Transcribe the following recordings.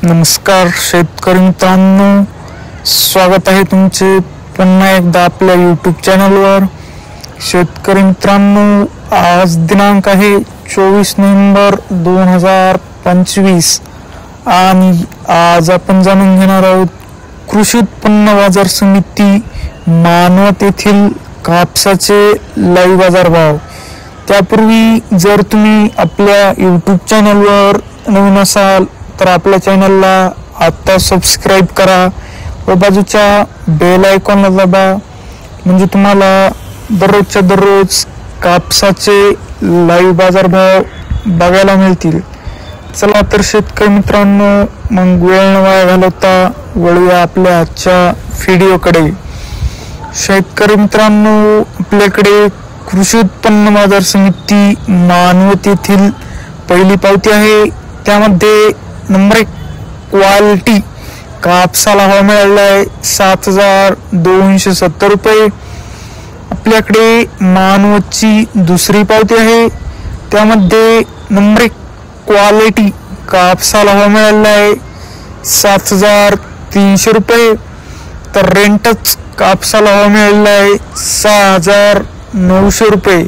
नमस्कार शेतकरी मित्रांनो, स्वागत आहे तुमचे पुन्हा एकदा आपल्या यूट्यूब चॅनलवर। शेतकरी मित्रांनो, आज दिनांक आहे 24 नोव्हेंबर 2025 आणि आज आपण जाणून घेणार आहोत कृषी उत्पन्न बाजार समिती मानवत येथील कापसाचे लाईव्ह बाजार भाव। त्यापूर्वी जर तुम्ही आपल्या यूट्यूब चॅनलवर नवीन असाल तर आपल्या चॅनलला आता सबस्क्राइब करा व बाजूच्या बेल आयकॉनला दाबा, म्हणजे तुम्हाला दररोजच्या दररोज कापसाचे लाईव्ह बाजार भाव बघायला मिळतील। चला तर शेतकरी मित्रांनो, मग वेळ न वाया घालवता वळूया आपल्या आजच्या व्हिडिओकडे। शेतकरी मित्रांनो, आपल्याकडे कृषी उत्पन्न बाजार समिती मानवत येथील पहिली पावती आहे। त्यामध्ये नंबर 1 क्वालिटी कापसाला भाव मिळाला आहे 7270 रुपये। आपल्याकडे मानवतची दुसरी पावती आहे, त्यामध्ये नंबर 1 क्वालिटी कापसाला भाव मिळाला आहे 7300 रुपये। तर रेंटच कापसाला भाव मिळाला आहे 6900 रुपये।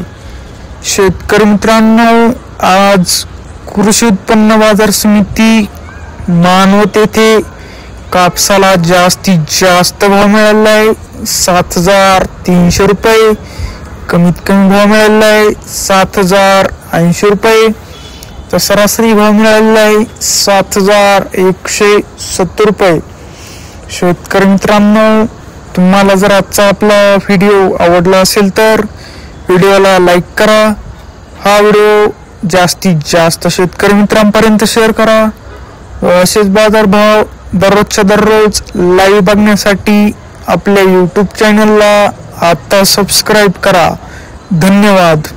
शेतकरी मित्रांनो, आज कृषी उत्पन्न बाजार समिती मानवत येथे कापसाला जास्तीत जास्त भाव मिळाला आहे 7300 रुपये। कमीत कमी भाव मिळाला आहे 7080 रुपये। तर सरासरी भाव मिळाला आहे 7170 रुपये। शेतकरी मित्रांनो, तुम्हाला जर आजचा आपला व्हिडिओ आवडला असेल तर व्हिडिओला लाईक करा, हा व्हिडिओ जास्तीत जास्त शेतकरी मित्रांपर्यंत शेअर करा व असेच बाजार भाव दररोजच्या दररोज लाईव्ह बघण्यासाठी आपल्या यूट्यूब चॅनलला आता सबस्क्राइब करा। धन्यवाद।